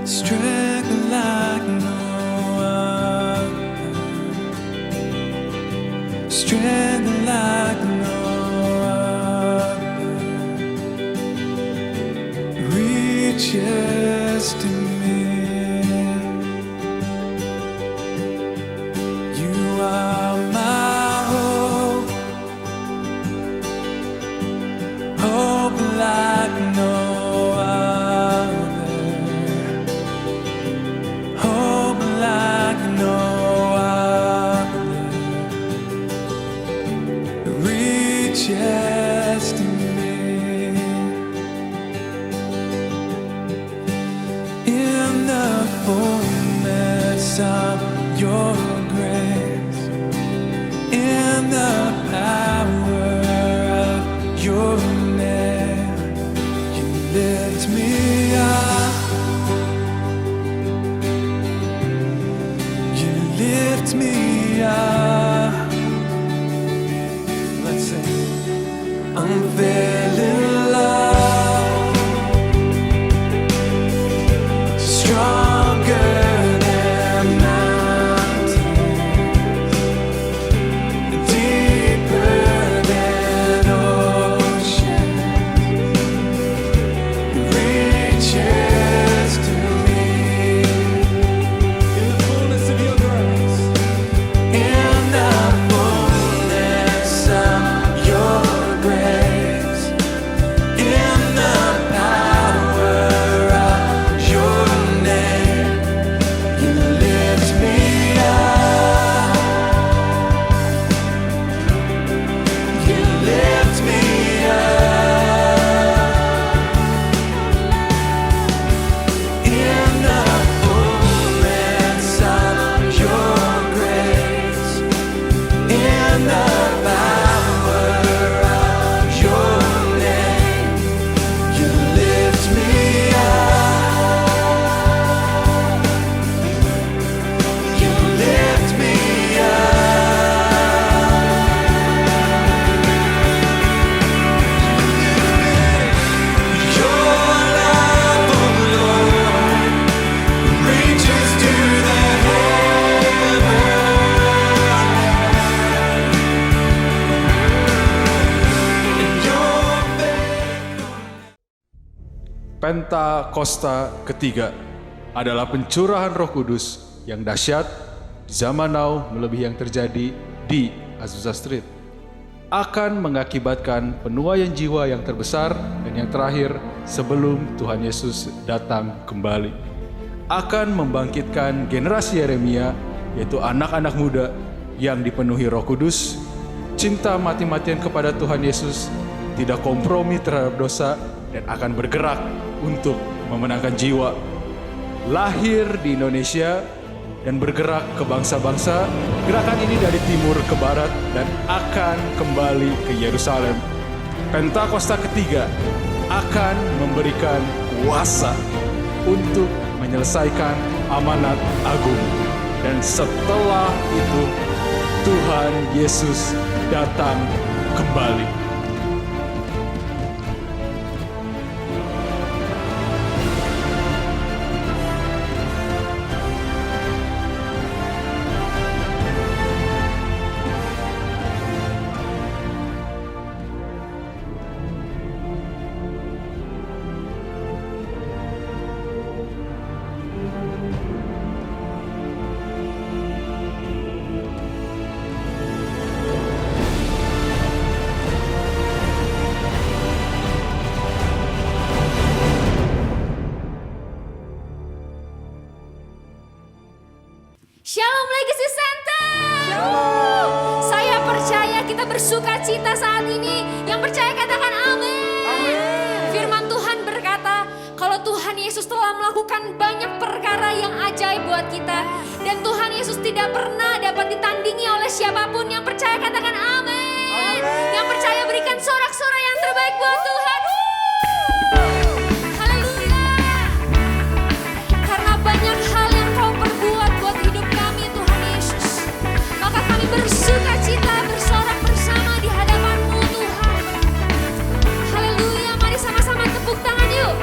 strength like no other, strength like no other reaches to me. You are my hope, hope like no other, hope like no other reaches to me. In the fullness of your grace, in the power of your name, you lift me up, you lift me up. Let's sing. Unfailing love, stronger than mountains, deeper than oceans, reaches to me. In the fullness of your grace, in the fullness of your grace, in the power of your name, you lift me up, you lift me up. In the fullness of your grace, in the power of your name, you lift me up, you lift me up. Your love, oh Lord, reaches to the heavens, and your Pentakosta ketiga adalah pencurahan Roh Kudus yang dahsyat di zaman now melebihi yang terjadi di Azusa Street. Akan mengakibatkan penuaian jiwa yang terbesar dan yang terakhir sebelum Tuhan Yesus datang kembali. Akan membangkitkan generasi Yeremia, yaitu anak-anak muda yang dipenuhi Roh Kudus, cinta mati-matian kepada Tuhan Yesus, tidak kompromi terhadap dosa, dan akan bergerak untuk memenangkan jiwa. Lahir di Indonesia dan bergerak ke bangsa-bangsa, gerakan ini dari timur ke barat dan akan kembali ke Yerusalem. Pentakosta ketiga akan memberikan kuasa untuk menyelesaikan amanat agung. Dan setelah itu Tuhan Yesus datang kembali. Shalom Legacy Center. Shalom. Saya percaya kita bersuka cita saat ini. Yang percaya katakan amin. Amin. Firman Tuhan berkata, kalau Tuhan Yesus telah melakukan banyak perkara yang ajaib buat kita, dan Tuhan Yesus tidak pernah dapat ditandingi oleh siapapun. Yang percaya katakan amin. Amin. Yang percaya berikan sorak-sorai yang terbaik buat Tuhan. Haleluya. Karena banyak hal yang kau perbuat buat hidup kami Tuhan Yesus, maka kami bersuka cita bersorak bersama di hadapan-Mu Tuhan. Haleluya. Mari sama-sama tepuk tangan yuk.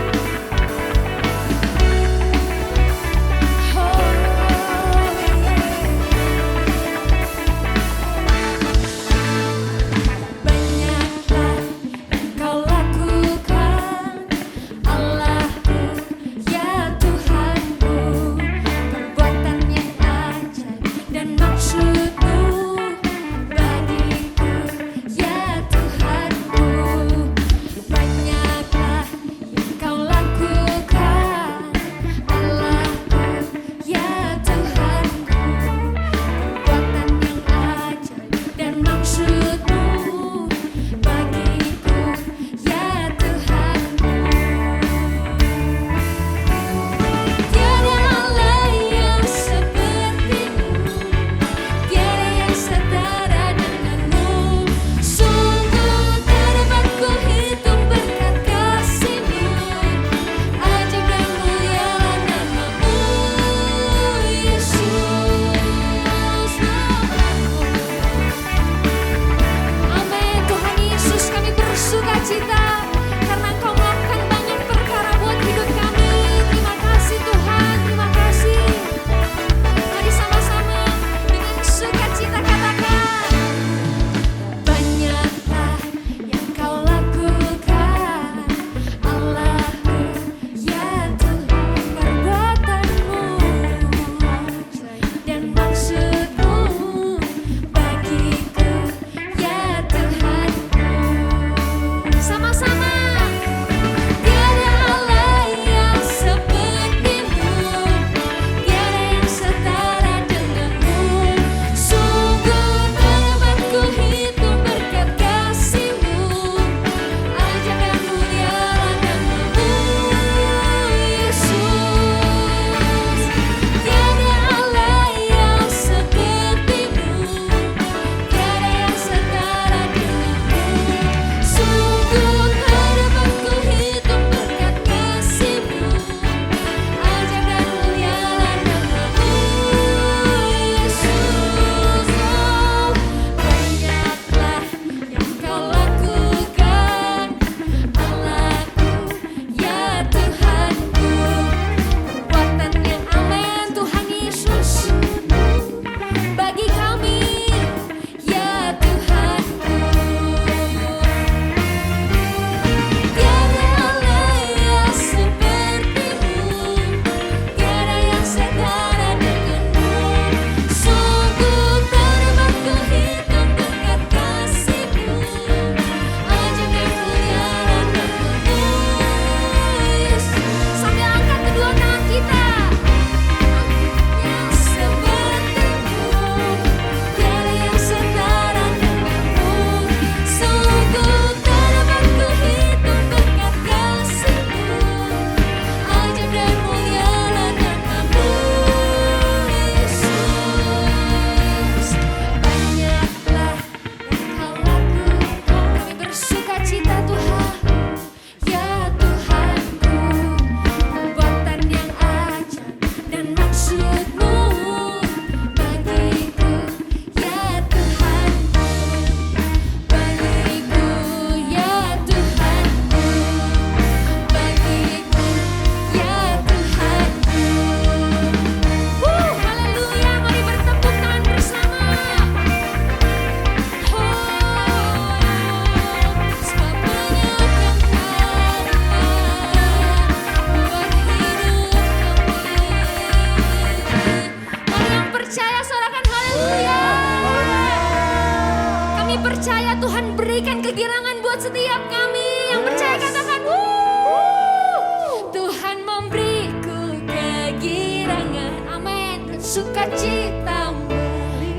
sukacitamu.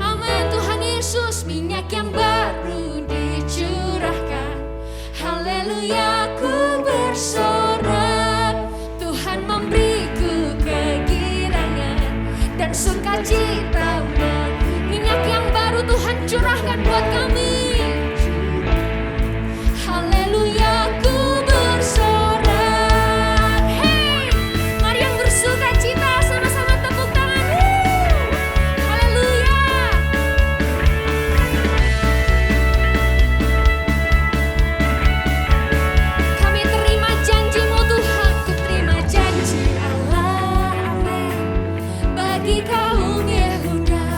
Amin. Tuhan Yesus, minyak yang baru dicurahkan. Haleluya, ku bersorak. Tuhan memberiku kegirangan dan sukacita. Minyak yang baru Tuhan curahkan buat kami. Haleluya, ku bersorak. Hey, mari yang bersukacita sama-sama tepuk tangan. Haleluya. Kami terima janji-Mu Tuhan, ku terima janji Allah. Amin. Bagi kaum Yehuda,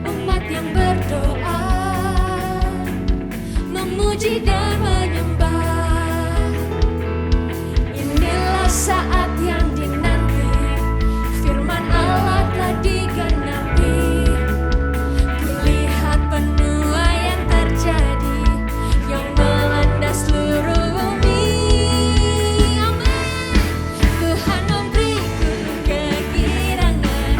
umat yang berdoa, memuji dan menyembah. Inilah saat yang dinanti, firman Allah telah digenapi. Kulihat penuaian terjadi yang melanda seluruh bumi. Amin. Tuhan memberiku kegirangan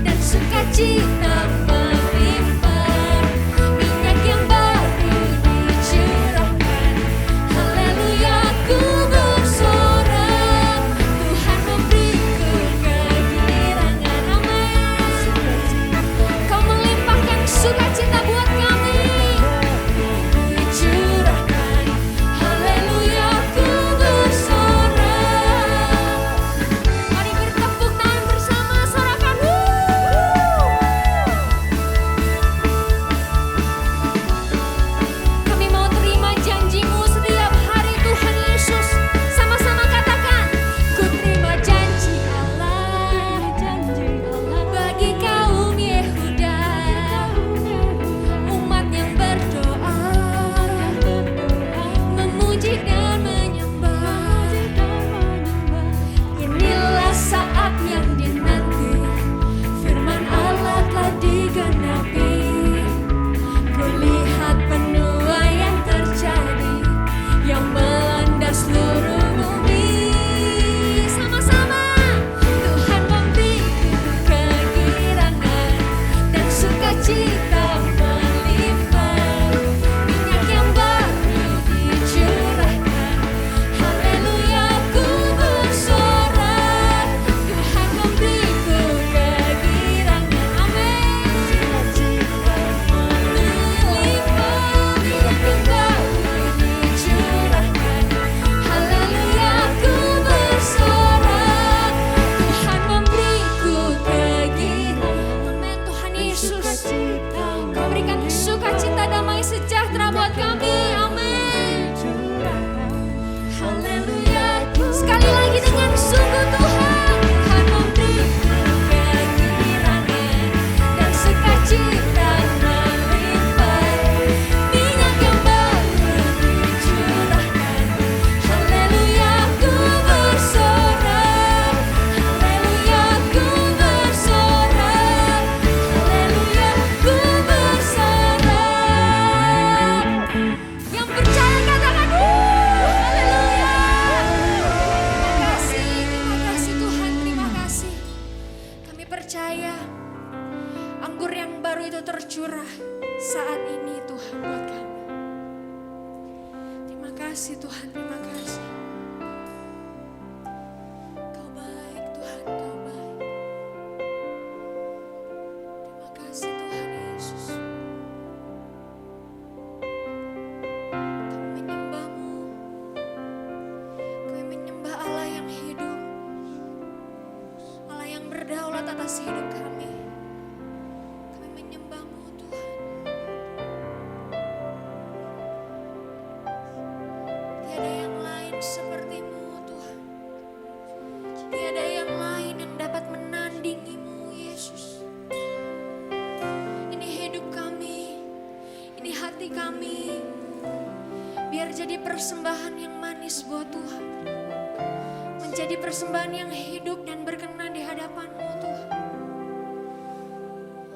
dan sukacita melimpah. Minyak yang baru dicurahkan. Haleluya, ku bersorak. Tuhan memberiku kegirangan. Amin. Kau melimpahkan sukacita buat kami. Dicurahkan. Haleluya, ku bersorak. Mari bertepuk tangan bersama, sorakan. Kami mau terima janji-Mu setiap hari Tuhan Yesus. Sama-sama katakan, ku terima janji Allah. Bagi kaum Yehuda, umat yang berdoa, memuji dan menyembah. Inilah saat yang dinanti, firman Allah telah digenapi. Kulihat penuaian terjadi yang melanda seluruh bumi. Sama-sama, Tuhan memberiku kegirangan dan sukacita melimpah. Minyak yang baru dicurahkan. Haleluya, ku bersorak. Tuhan memberiku kegirangan. Amin. Sukacita melimpah. Minyak yang baru dicurahkan. Haleluya, ku bersorak. Tuhan memberiku kegirangan. Amin. Tuhan Yesus, Kau berikan sukacita, damai sejahtera buat kami. Amin. Haleluya. Sekali lagi dengan sungguh Tuhan. Tuhan memberiku kegirangan dan sukacita melimpah. Minyak yang baru dicurahkan. Haleluya, ku bersorak. Haleluya, ku bersorak. Haleluya, ku bersorak. Yang percaya katakan haleluya. Terima kasih Tuhan, terima kasih. Kami percaya anggur yang baru itu tercurah saat ini Tuhan buat kami. Terima kasih Tuhan, terima kasih. Kau baik Tuhan, Kau baik. Terima kasih Tuhan Yesus. Kami menyembah-Mu. Kami menyembah Allah yang hidup. Allah yang berdaulat atas hidup kami. Kami menyembah-Mu Tuhan. Tiada yang lain seperti-Mu Tuhan. Tiada yang lain yang dapat menandingi-Mu Yesus. Ini hidup kami. Ini hati kami. Biar jadi persembahan yang manis buat Tuhan. Menjadi persembahan yang hidup dan berkenan di hadapan-Mu Tuhan.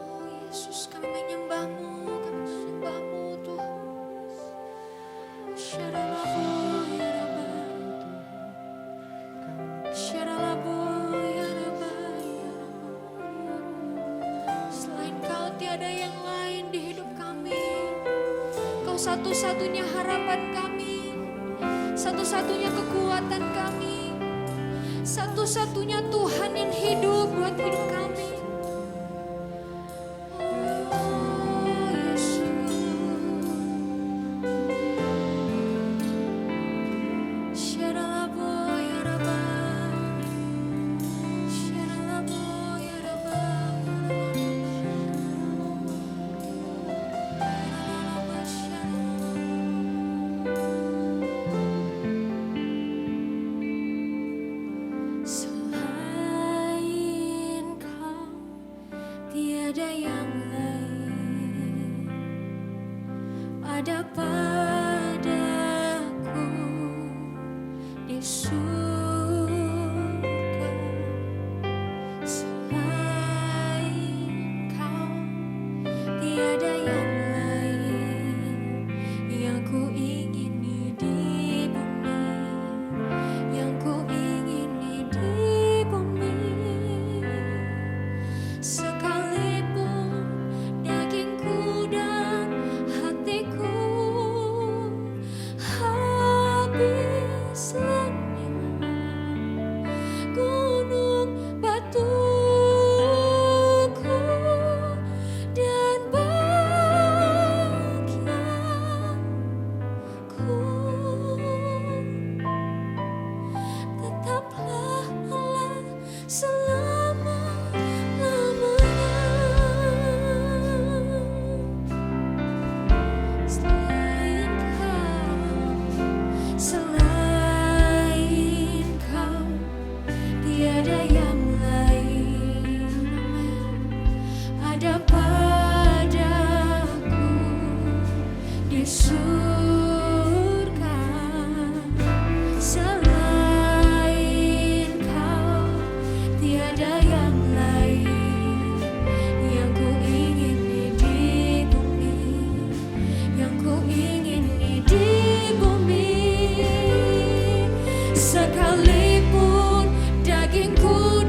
Oh Yesus, kami menyembah-Mu, kami menyembah-Mu Tuhan. Syaralabu ya Rabba. Syaralabu ya Rabba ya Rabba. satu-satunya harapan kami, satu-satunya kekuatan kami, satu-satunya Tuhan yang hidup buat hidup kami. Oh Yesus. Syaralaboya Rabba, Syaralaboya Rabba, selain Kau tiada yang lain ada padaku di surga. Selain Kau tiada yang lain yang ku ingini di bumi, yang ku ingini di bumi. Sekalipun dagingku dan hatiku habis lenyap, gunung batuku dan bagianku tetaplah Allah selama-lamanya. Selain Kau tiada yang lain ada padaku di surga. Selain Kau tiada yang lain yang ku ingini di bumi, yang ku ingini di bumi. Sekalipun dagingku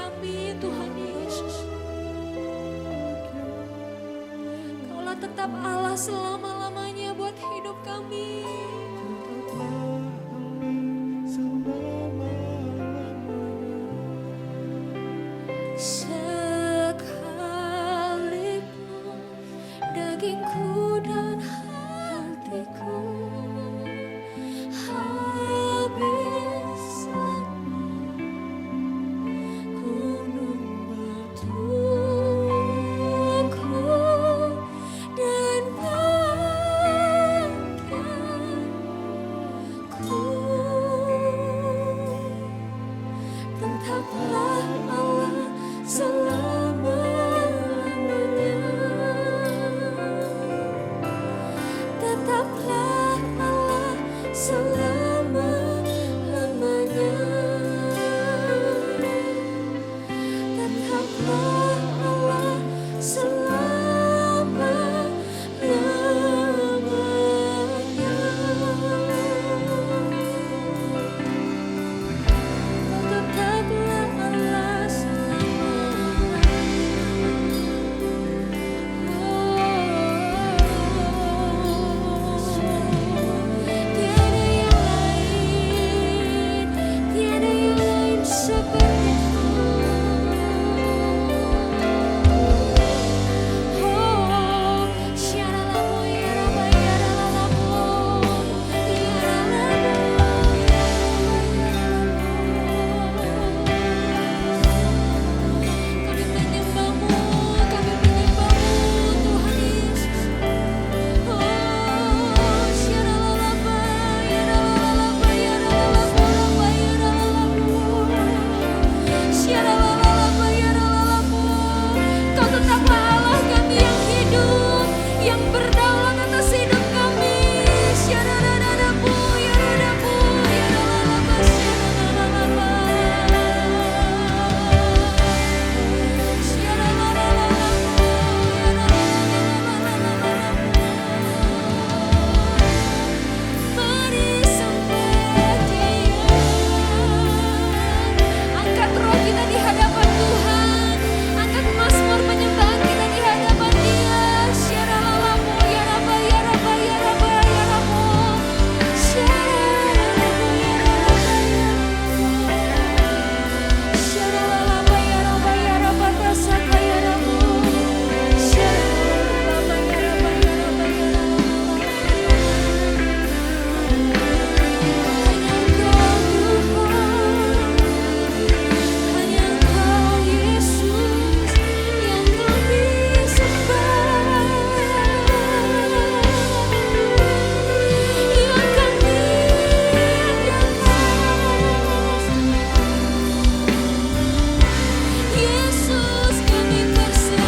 kami, Tuhan Yesus. Kaulah tetap Allah selama-lamanya buat hidup kami. Sekalipun dagingku dan hatiku habis gunung batuku dan pakaianku, tetaplah Allah selama-lamanya. Tetaplah Allah selama-lamanya. Tetaplah Allah selama-lamanya. Tetaplah Allah tiada yang lain, tiada yang lain seperti-Mu. Oh, syaralamu ya Rabba ya Ralamu, ya Ralamu. Kami menyembah-Mu, kami menyembah-Mu, Tuhan Yesus. Oh, syaralalaba, ya ralalaba, ya ralalabu, Rabba, ya ralalabu. Syaralalaba, ya ralalabu. Kau tetaplah Allah kami yang hidup, yang berdaulat atas hidup kami. Syarararabu, ya radabu, ya ralalaba, syaralalaba. Mari sembah Dia. Angkat roh kita di hadapan Tuhan. Angkat mazmur penyembahan kita di hadapan Dia. Syaralalamu ya Rabba ya Rabba ya Rabba ya Rabbu. Syaralalamu ya Rabba ya Rabbu. Syaralalamu ya Rabba ya Rabba rasaka ya Rabbu. Syaralalamu ya Rabba ya Rabba ya Rabbu. Hanya Engkau Tuhan, hanya Engkau Yesus yang kami sembah, yang kami andalkan. Yesus kami berseru.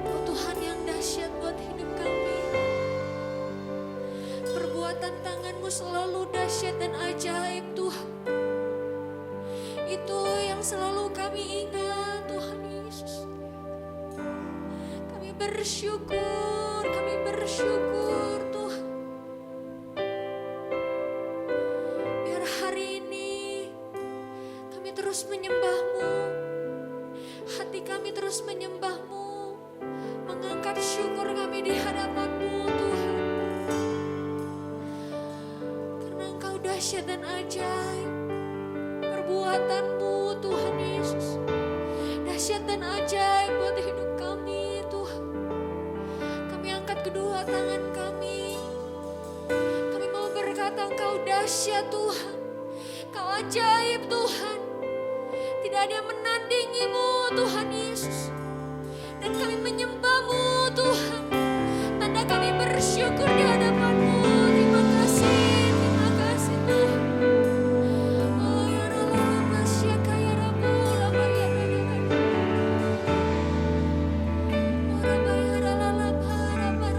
Kau Tuhan yang dahsyat buat hidup kami. Perbuatan tangan-Mu selalu dahsyat dan ajaib Tuhan. Itu yang selalu kami ingat Tuhan Yesus. Kami bersyukur Tuhan. Biar hari ini kami terus menyembah-Mu. Hati kami terus menyembah-Mu. Mengangkat syukur kami di hadapan-Mu Tuhan. Karena Engkau dahsyat dan ajaib. Perbuatan-Mu Tuhan Yesus dahsyat dan ajaib buat hidup kami Tuhan. Kami angkat kedua tangan kami. Kami mau berkata Engkau dahsyat Tuhan. Kau ajaib Tuhan. Tidak ada yang menandingi-Mu Tuhan Yesus. Dan kami menyembah-Mu Tuhan. Tanda kami bersyukur di hadapan-Mu. Terima kasih Tuhan. Oh ya Ralala Syaka ya Rabu, Rabba ya Ralala. Oh Rabba ya Ralala, Rabba.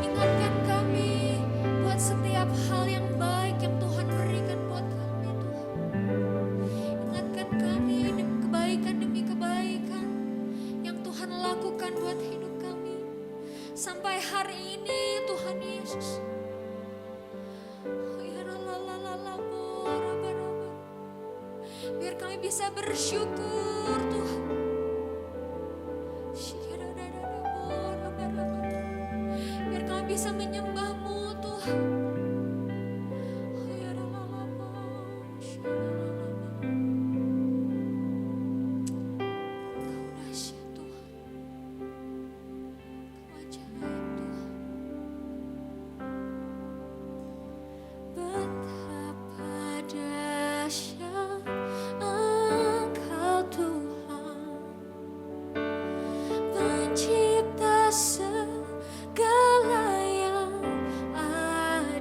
Ingatkan kami bisa bersyukur Tuhan. Biar kami bisa menyembah-Mu Tuhan. Kau dahsyat Tuhan. Kau ajaib Tuhan. Betapa dahsyat Engkau Tuhan, pencipta segala yang ada.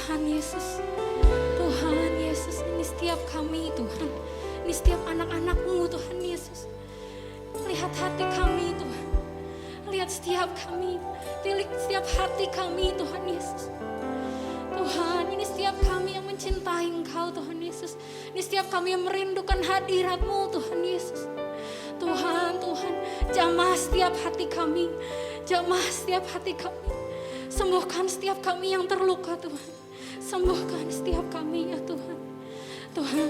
Tuhan Yesus. Tuhan Yesus, ini setiap kami Tuhan. Ini setiap anak-anak-Mu Tuhan Yesus. Lihat hati kami Tuhan. Lihat setiap kami. Lihat setiap hati kami Tuhan Yesus. Tuhan, ini setiap kami yang mencintai Engkau Tuhan Yesus. Ini setiap kami yang merindukan hadirat-Mu Tuhan Yesus. Tuhan, Tuhan, jamah setiap hati kami. Jamah setiap hati kami. Sembuhkan setiap kami yang terluka Tuhan. Sembuhkan setiap kami ya Tuhan. Tuhan,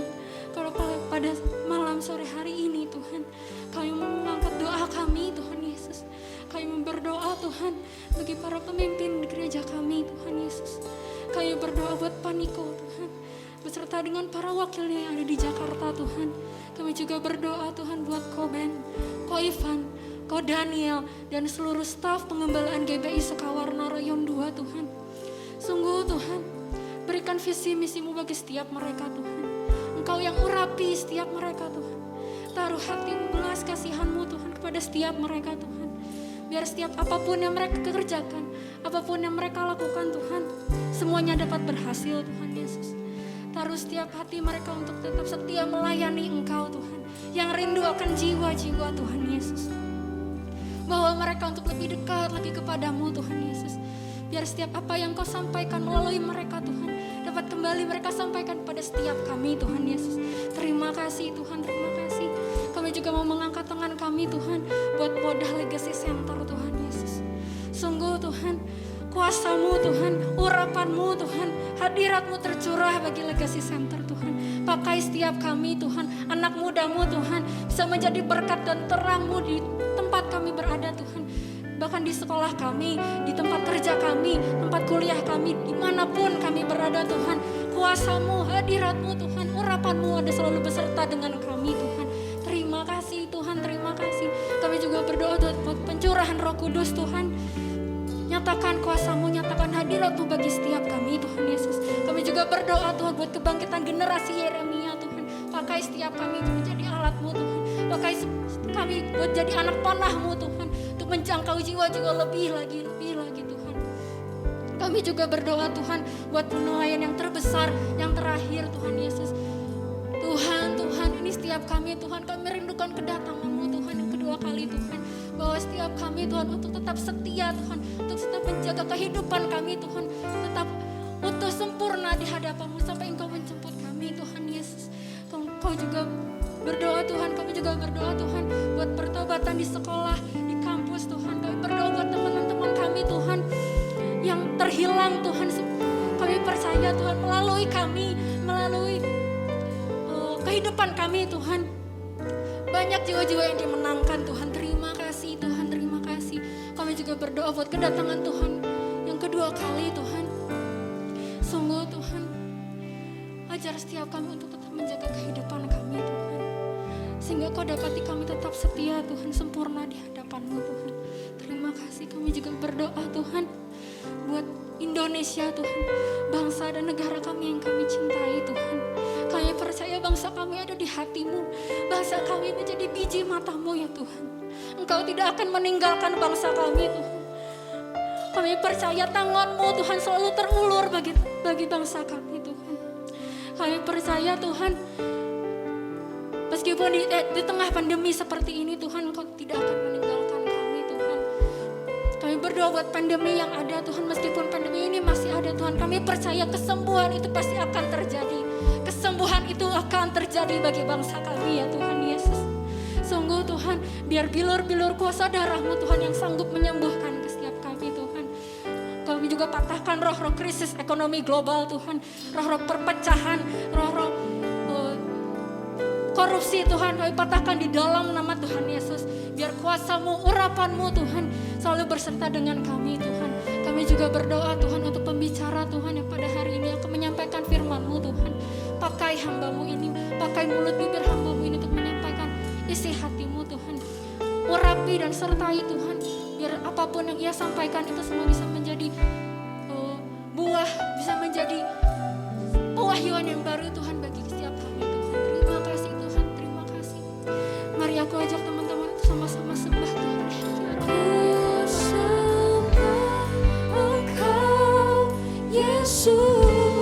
kalau pada malam sore hari ini Tuhan, kami mengangkat doa kami Tuhan Yesus. Kami berdoa Tuhan bagi para pemimpin di gereja kami Tuhan Yesus. Kami berdoa buat Paniko Tuhan, beserta dengan para wakilnya yang ada di Jakarta Tuhan. Kami juga berdoa Tuhan buat Ko Ben, Ko Ivan, Ko Daniel, dan seluruh staf pengembalaan GBI Sukawarna Rayon 2 Tuhan. Sungguh Tuhan, berikan visi misimu bagi setiap mereka Tuhan. Engkau yang urapi setiap mereka Tuhan. Taruh hatimu, belas kasihanmu Tuhan kepada setiap mereka Tuhan. Biar setiap apapun yang mereka kerjakan, apapun yang mereka lakukan Tuhan, semuanya dapat berhasil Tuhan Yesus. Taruh setiap hati mereka untuk tetap setia melayani Engkau Tuhan, yang rindu akan jiwa-jiwa Tuhan Yesus. Bawa mereka untuk lebih dekat lagi kepadamu Tuhan Yesus. Biar setiap apa yang Kau sampaikan melalui mereka Tuhan, dapat kembali mereka sampaikan pada setiap kami Tuhan Yesus. Terima kasih Tuhan, terima kasih. Kami juga mau mengangkat tangan kami Tuhan buat Podah Legacy Center Tuhan Yesus. Sungguh Tuhan, kuasa-Mu Tuhan, urapan-Mu Tuhan, hadirat-Mu tercurah bagi Legacy Center Tuhan. Pakai setiap kami Tuhan, anak muda-Mu Tuhan, bisa menjadi berkat dan terang-Mu di tempat kami berada Tuhan. Bahkan di sekolah kami, di tempat kerja kami, tempat kuliah kami, dimanapun kami berada Tuhan. Kuasa-Mu, hadirat-Mu Tuhan, urapan-Mu ada selalu beserta dengan kami Tuhan. Terima kasih Tuhan, terima kasih. Kami juga berdoa buat pencurahan Roh Kudus Tuhan. Nyatakan kuasa-Mu, nyatakan hadirat-Mu bagi setiap kami Tuhan Yesus. Kami juga berdoa Tuhan buat kebangkitan generasi Yeremia Tuhan. Pakai setiap kami untuk menjadi alat-Mu Tuhan. Pakai kami buat jadi anak panah-Mu Tuhan. Untuk menjangkau jiwa-jiwa lebih lagi Tuhan. Kami juga berdoa Tuhan buat penilaian yang terbesar, yang terakhir Tuhan Yesus. Tuhan, ini setiap kami Tuhan, kami merindukan kedatangan-Mu Tuhan yang kedua kali Tuhan. Bahwa setiap kami Tuhan untuk tetap setia Tuhan, untuk tetap menjaga kehidupan kami Tuhan, tetap utuh sempurna di hadapan-Mu sampai Engkau menjemput kami Tuhan Yesus. Kau juga berdoa Tuhan, kami juga berdoa Tuhan buat pertobatan di sekolah, di kampus Tuhan. Kami berdoa buat teman-teman kami Tuhan yang terhilang Tuhan. Kami percaya Tuhan melalui kami, melalui kehidupan kami Tuhan, banyak jiwa-jiwa yang dimenangkan Tuhan. Terima kasih Tuhan, terima kasih. Kami juga berdoa buat kedatangan Tuhan yang kedua kali Tuhan. Sungguh Tuhan, ajar setiap kami untuk tetap menjaga kehidupan kami Tuhan. Sehingga Kau dapati kami tetap setia Tuhan, sempurna di hadapan-Mu Tuhan. Terima kasih. Kami juga berdoa Tuhan buat Indonesia Tuhan, bangsa dan negara kami yang kami cintai Tuhan. Kami percaya bangsa kami ada di hati-Mu. Bangsa kami menjadi biji mata-Mu ya Tuhan. Engkau tidak akan meninggalkan bangsa kami Tuhan. Kami percaya tangan-Mu Tuhan selalu terulur bagi bangsa kami Tuhan. Kami percaya Tuhan, meskipun di tengah pandemi seperti ini Tuhan, Engkau tidak akan meninggalkan kami Tuhan. Kami berdoa buat pandemi yang ada Tuhan, meskipun pandemi ini masih ada Tuhan, kami percaya kesembuhan itu pasti akan terjadi. Kesembuhan itu akan terjadi bagi bangsa kami ya Tuhan Yesus. Sungguh Tuhan, biar bilur-bilur kuasa darah-Mu Tuhan yang sanggup menyembuhkan ke setiap kami Tuhan. Kami juga patahkan roh-roh krisis ekonomi global Tuhan, roh-roh perpecahan, roh-roh korupsi Tuhan, kami patahkan di dalam nama Tuhan Yesus. Biar kuasa-Mu, urapan-Mu Tuhan selalu berserta dengan kami Tuhan. Kami juga berdoa Tuhan untuk pembicara Tuhan yang pada hari ini akan menyampaikan firman-Mu Tuhan. Pakai hamba-Mu ini, pakai mulut bibir hamba-Mu ini untuk menyampaikan isi hati-Mu Tuhan. Urapi dan sertai Tuhan, biar apapun yang Ia sampaikan itu semua bisa menjadi buah, bisa menjadi pewahyuan yang baru Tuhan bagi setiap kami Tuhan. Terima kasih Tuhan, terima kasih. Mari aku ajak teman-teman untuk sama-sama sembah Tuhan. Ku sembah Engkau, Yesus.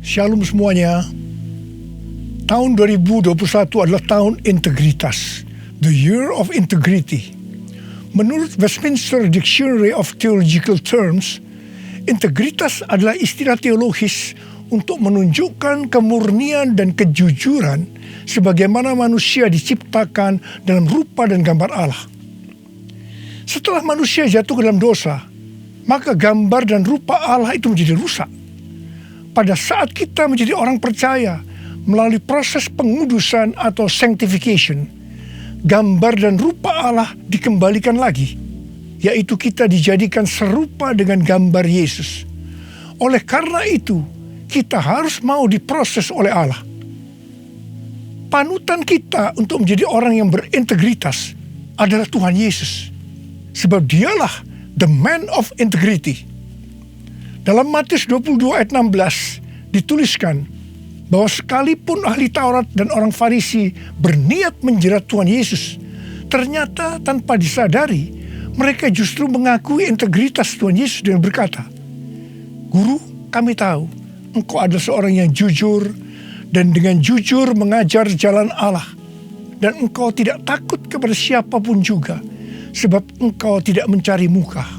Shalom semuanya. Tahun 2021 adalah tahun integritas, the year of integrity. Menurut Westminster Dictionary of Theological Terms, integritas adalah istilah teologis untuk menunjukkan kemurnian dan kejujuran sebagaimana manusia diciptakan dalam rupa dan gambar Allah. Setelah manusia jatuh ke dalam dosa, maka gambar dan rupa Allah itu menjadi rusak. Pada saat kita menjadi orang percaya melalui proses pengudusan atau sanctification, gambar dan rupa Allah dikembalikan lagi, yaitu kita dijadikan serupa dengan gambar Yesus. Oleh karena itu, kita harus mau diproses oleh Allah. Panutan kita untuk menjadi orang yang berintegritas adalah Tuhan Yesus, sebab dialah the man of integrity. Dalam Matius 22 ayat 16 dituliskan bahwa sekalipun ahli Taurat dan orang Farisi berniat menjerat Tuhan Yesus, ternyata tanpa disadari mereka justru mengakui integritas Tuhan Yesus dengan berkata, "Guru, kami tahu Engkau adalah seorang yang jujur dan dengan jujur mengajar jalan Allah, dan Engkau tidak takut kepada siapapun juga, sebab Engkau tidak mencari muka."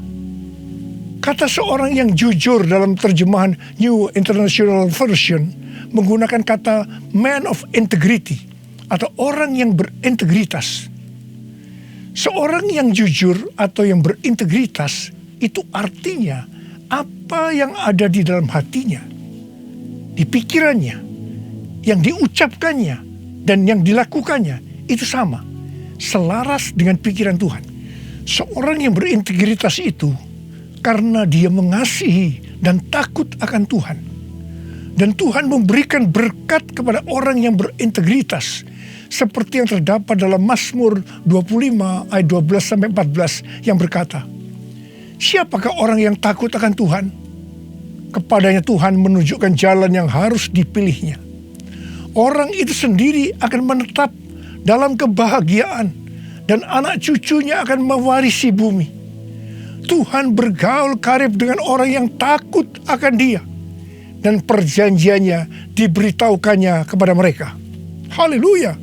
Kata seorang yang jujur dalam terjemahan New International Version menggunakan kata man of integrity atau orang yang berintegritas. Seorang yang jujur atau yang berintegritas itu artinya apa yang ada di dalam hatinya, di pikirannya, yang diucapkannya dan yang dilakukannya itu sama, selaras dengan pikiran Tuhan. Seorang yang berintegritas itu karena dia mengasihi dan takut akan Tuhan. Dan Tuhan memberikan berkat kepada orang yang berintegritas, seperti yang terdapat dalam Mazmur 25 ayat 12-14 yang berkata, "Siapakah orang yang takut akan Tuhan? Kepadanya Tuhan menunjukkan jalan yang harus dipilihnya. Orang itu sendiri akan menetap dalam kebahagiaan, dan anak cucunya akan mewarisi bumi. Tuhan bergaul karib dengan orang yang takut akan Dia, dan perjanjiannya diberitahukannya kepada mereka." Haleluya.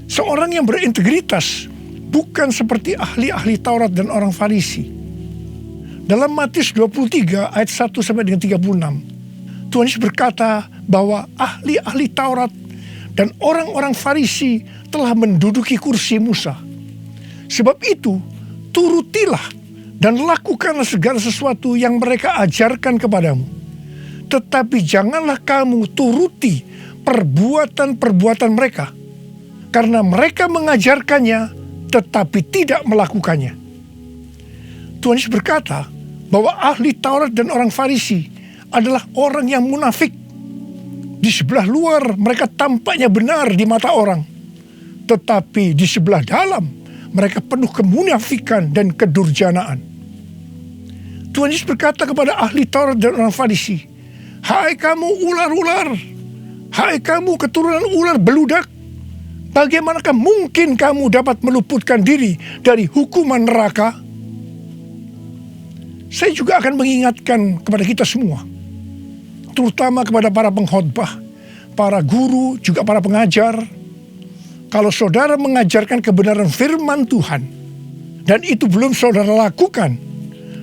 Seorang yang berintegritas bukan seperti ahli-ahli Taurat dan orang Farisi. Dalam Matius 23 ayat 1 sampai dengan 36, Tuhan Yesus berkata bahwa ahli-ahli Taurat dan orang-orang Farisi telah menduduki kursi Musa. Sebab itu, turutilah dan lakukanlah segala sesuatu yang mereka ajarkan kepadamu. Tetapi janganlah kamu turuti perbuatan-perbuatan mereka, karena mereka mengajarkannya tetapi tidak melakukannya. Tuhan Yesus berkata bahwa ahli Taurat dan orang Farisi adalah orang yang munafik. Di sebelah luar mereka tampaknya benar di mata orang, tetapi di sebelah dalam mereka penuh kemunafikan dan kedurjanaan. Tuhan Yesus berkata kepada ahli Taurat dan orang Farisi, "Hai kamu ular-ular, hai kamu keturunan ular beludak, bagaimanakah mungkin kamu dapat meluputkan diri dari hukuman neraka?" Saya juga akan mengingatkan kepada kita semua, terutama kepada para pengkhotbah, para guru, juga para pengajar. Kalau saudara mengajarkan kebenaran firman Tuhan dan itu belum saudara lakukan,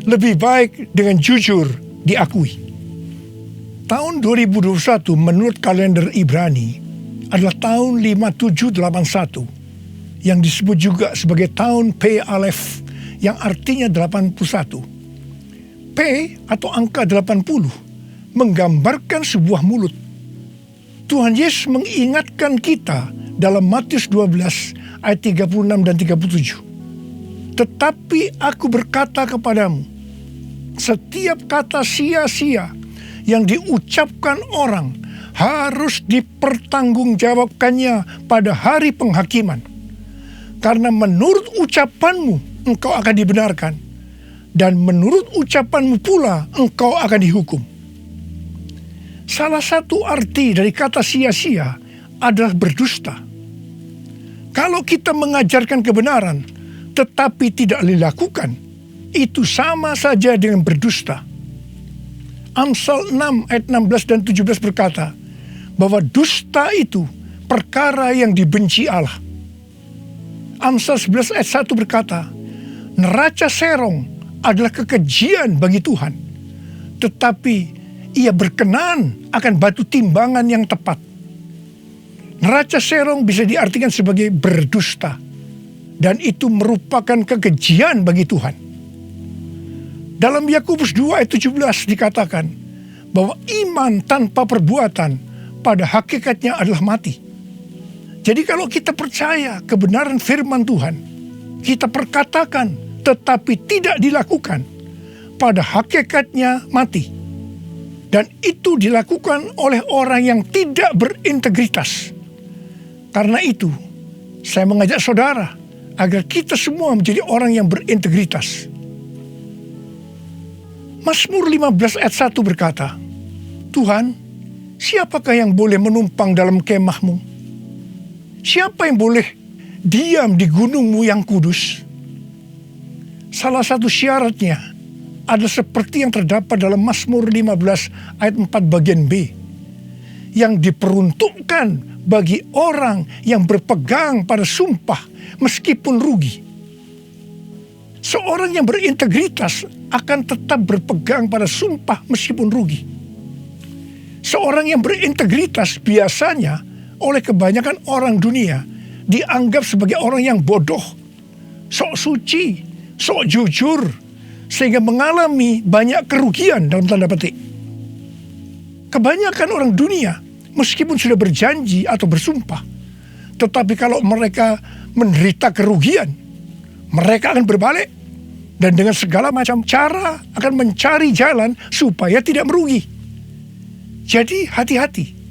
lebih baik dengan jujur diakui. Tahun 2021 menurut kalender Ibrani adalah tahun 5781 yang disebut juga sebagai tahun P Aleph, yang artinya 81. P atau angka 80 menggambarkan sebuah mulut. Tuhan Yesus mengingatkan kita dalam Matius 12 ayat 36 dan 37. "Tetapi aku berkata kepadamu, setiap kata sia-sia yang diucapkan orang harus dipertanggungjawabkannya pada hari penghakiman. Karena menurut ucapanmu engkau akan dibenarkan, dan menurut ucapanmu pula engkau akan dihukum." Salah satu arti dari kata sia-sia adalah berdusta. Kalau kita mengajarkan kebenaran tetapi tidak dilakukan, itu sama saja dengan berdusta. Amsal 6 ayat 16 dan 17 berkata bahwa dusta itu perkara yang dibenci Allah. Amsal 11 ayat 1 berkata, neraca serong adalah kekejian bagi Tuhan, tetapi ia berkenan akan batu timbangan yang tepat. Neraca serong bisa diartikan sebagai berdusta, dan itu merupakan kekejian bagi Tuhan. Dalam Yakobus 2 ayat 17 dikatakan bahwa iman tanpa perbuatan pada hakikatnya adalah mati. Jadi kalau kita percaya kebenaran firman Tuhan, kita perkatakan tetapi tidak dilakukan, pada hakikatnya mati. Dan itu dilakukan oleh orang yang tidak berintegritas. Karena itu, saya mengajak saudara agar kita semua menjadi orang yang berintegritas. Mazmur 15 ayat 1 berkata, Tuhan, siapakah yang boleh menumpang dalam kemahmu? Siapa yang boleh diam di gunungmu yang kudus? Salah satu syaratnya adalah seperti yang terdapat dalam Mazmur 15 ayat 4 bagian B, yang diperuntukkan bagi orang yang berpegang pada sumpah meskipun rugi. Seorang yang berintegritas akan tetap berpegang pada sumpah meskipun rugi. Seorang yang berintegritas biasanya oleh kebanyakan orang dunia dianggap sebagai orang yang bodoh, sok suci, sok jujur, sehingga mengalami banyak kerugian dalam tanda petik. Kebanyakan orang dunia meskipun sudah berjanji atau bersumpah, tetapi kalau mereka menderita kerugian, mereka akan berbalik dan dengan segala macam cara akan mencari jalan supaya tidak merugi. Jadi hati-hati.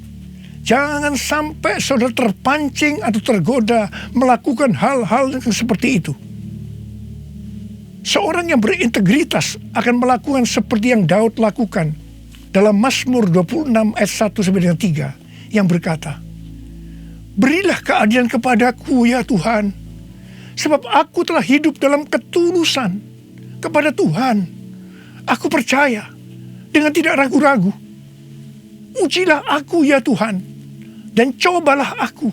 Jangan sampai saudara terpancing atau tergoda melakukan hal-hal yang seperti itu. Seorang yang berintegritas akan melakukan seperti yang Daud lakukan dalam Mazmur 26 ayat 1 sampai dengan 3 yang berkata, berilah keadilan kepadaku ya Tuhan, sebab aku telah hidup dalam ketulusan kepada Tuhan. Aku percaya dengan tidak ragu-ragu. Ujilah aku ya Tuhan, dan cobalah aku.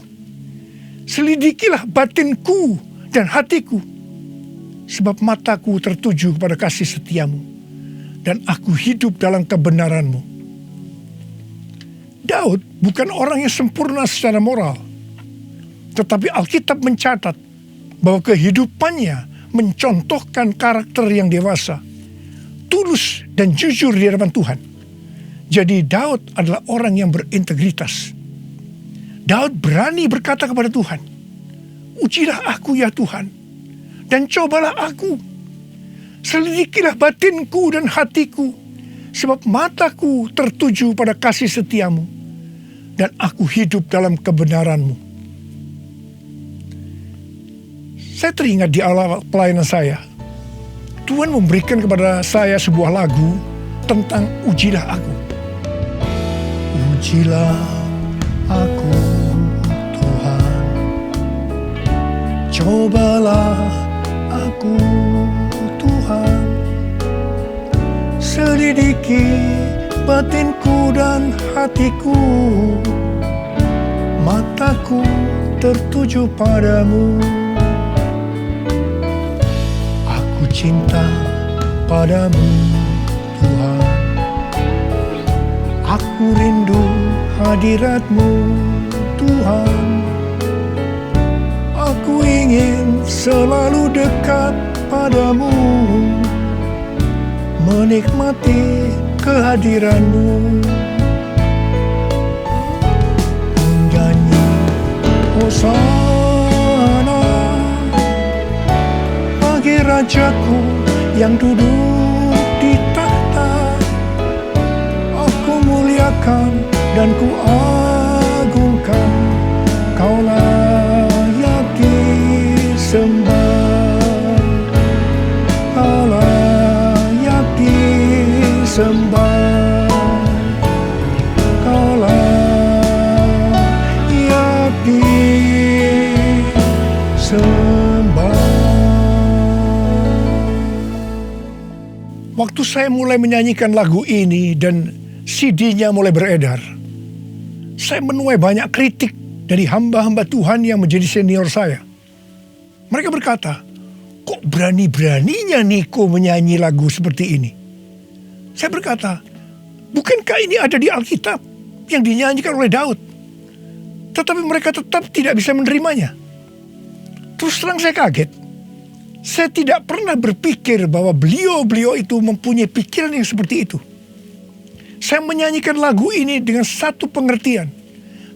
Selidikilah batinku dan hatiku, sebab mataku tertuju kepada kasih setiamu, dan aku hidup dalam kebenaranmu. Daud bukan orang yang sempurna secara moral, tetapi Alkitab mencatat bahwa kehidupannya mencontohkan karakter yang dewasa, tulus dan jujur di hadapan Tuhan. Jadi Daud adalah orang yang berintegritas. Daud berani berkata kepada Tuhan, ujilah aku ya Tuhan, dan cobalah aku. Selidikilah batinku dan hatiku, sebab mataku tertuju pada kasih setiamu, dan aku hidup dalam kebenaranmu. Saya teringat di awal pelayanan saya, Tuhan memberikan kepada saya sebuah lagu tentang ujilah aku. Ujilah aku Tuhan, cobalah aku Tuhan, selidiki batinku dan hatiku, mataku tertuju padamu. Aku cinta padamu Tuhan, aku rindu hadiratmu Tuhan, aku ingin selalu dekat padamu, menikmati kehadiranmu. Menyanyi Hosana bagi Rajaku yang duduk di tahta. Aku muliakan dan ku agungkan, Kau layak disembah, Kau layak disembah, Kau layak disembah. waktu saya mulai menyanyikan lagu ini dan CD-nya mulai beredar, saya menuai banyak kritik dari hamba-hamba Tuhan yang menjadi senior saya. Mereka berkata, kok berani-beraninya Niko menyanyi lagu seperti ini? Saya berkata, bukankah ini ada di Alkitab yang dinyanyikan oleh Daud? Tetapi mereka tetap tidak bisa menerimanya. Terus terang saya kaget. Saya tidak pernah berpikir bahwa beliau-beliau itu mempunyai pikiran yang seperti itu. Saya menyanyikan lagu ini dengan satu pengertian,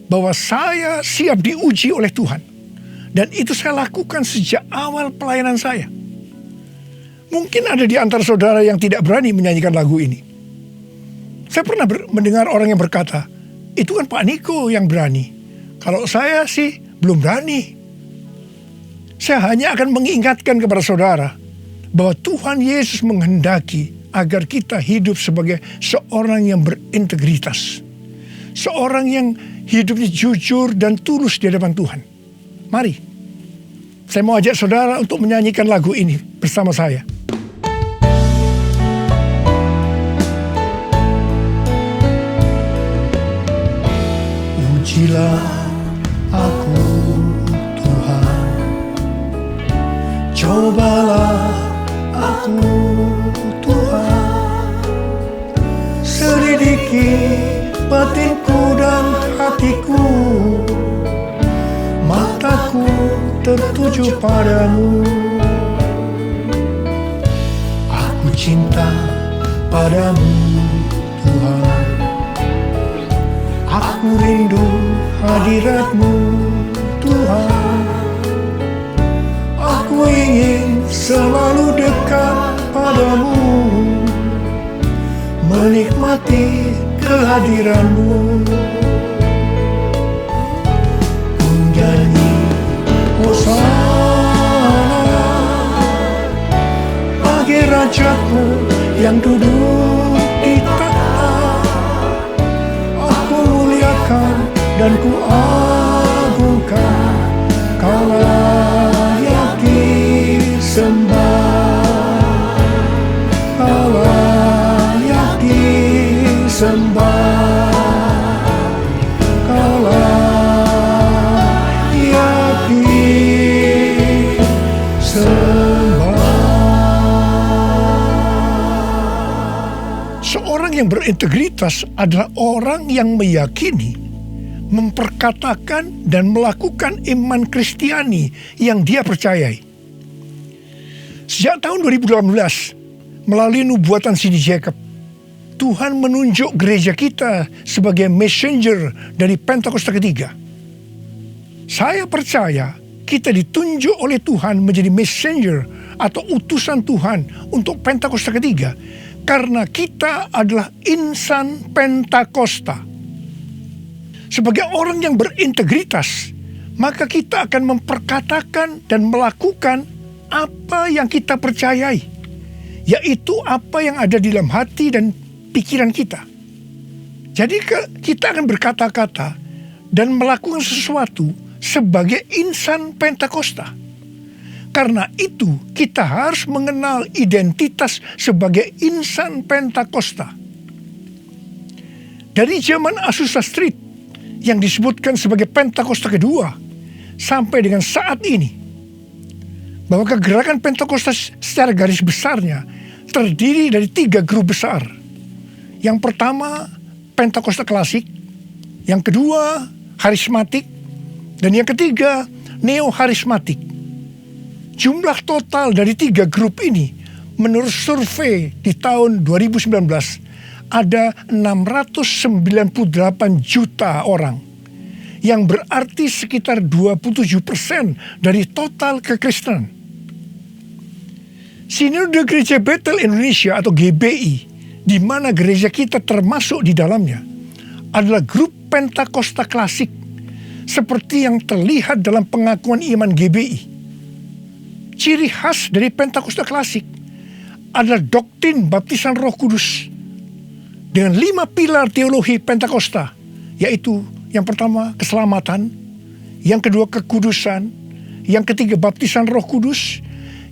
bahwa saya siap diuji oleh Tuhan. Dan itu saya lakukan sejak awal pelayanan saya. Mungkin ada di antara saudara yang tidak berani menyanyikan lagu ini. Saya pernah mendengar orang yang berkata, itu kan Pak Niko yang berani. Kalau saya sih belum berani. Saya hanya akan mengingatkan kepada saudara bahwa Tuhan Yesus menghendaki agar kita hidup sebagai seorang yang berintegritas. Seorang yang hidupnya jujur dan tulus di hadapan Tuhan. Mari, saya mau ajak saudara untuk menyanyikan lagu ini bersama saya. Ujilah aku, Tuhan, cobalah aku, Tuhan, selidiki batinku dan hatiku, mataku tertuju padamu. Aku cinta padamu, Tuhan, aku rindu hadirat-Mu, Tuhan. Aku ingin selalu dekat padamu, menikmati kehadiran-Mu. Ku nyanyi Hosana bagi Rajaku yang duduk di tahta. Aku muliakan dan ku agungkan, Kau layak disembah, Kau layak disembah, Kau layak disembah. Seorang yang berintegritas adalah orang yang meyakini, memperkatakan dan melakukan iman Kristiani yang dia percayai. Sejak tahun 2018, melalui nubuatan C.D. Jacob, Tuhan menunjuk gereja kita sebagai messenger dari Pentakosta ketiga. Saya percaya kita ditunjuk oleh Tuhan menjadi messenger atau utusan Tuhan untuk Pentakosta ketiga karena kita adalah insan Pentakosta. Sebagai orang yang berintegritas, maka kita akan memperkatakan dan melakukan apa yang kita percayai, yaitu apa yang ada di dalam hati dan pikiran kita. Jadi kita akan berkata-kata dan melakukan sesuatu sebagai insan Pentakosta. Karena itu kita harus mengenal identitas sebagai insan Pentakosta. Dari zaman Azusa Street yang disebutkan sebagai Pentakosta kedua sampai dengan saat ini, bahwa kegerakan Pentakosta secara garis besarnya terdiri dari 3 grup besar. Yang pertama Pentakosta klasik, yang kedua harismatik, dan yang ketiga neo-harismatik. Jumlah total dari 3 grup ini menurut survei di tahun 2019 ada 698 juta orang, yang berarti sekitar 27% dari total kekristenan. Sinode Gereja Bethel Indonesia atau GBI, di mana gereja kita termasuk di dalamnya, adalah grup Pentakosta klasik, seperti yang terlihat dalam pengakuan iman GBI. Ciri khas dari Pentakosta klasik adalah doktrin baptisan Roh Kudus dengan 5 pilar teologi Pentakosta, yaitu yang pertama keselamatan, yang kedua kekudusan, yang ketiga baptisan Roh Kudus,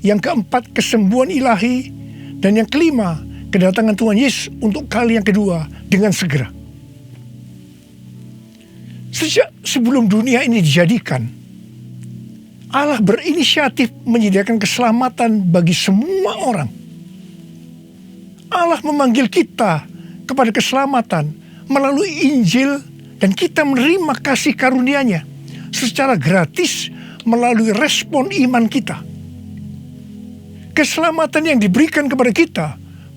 yang keempat kesembuhan ilahi, dan yang kelima kedatangan Tuhan Yesus untuk kali yang kedua dengan segera. Sejak sebelum dunia ini dijadikan, Allah berinisiatif menyediakan keselamatan bagi semua orang. Allah memanggil kita kepada keselamatan melalui Injil dan kita menerima kasih karunia-Nya secara gratis melalui respon iman kita. Keselamatan yang diberikan kepada kita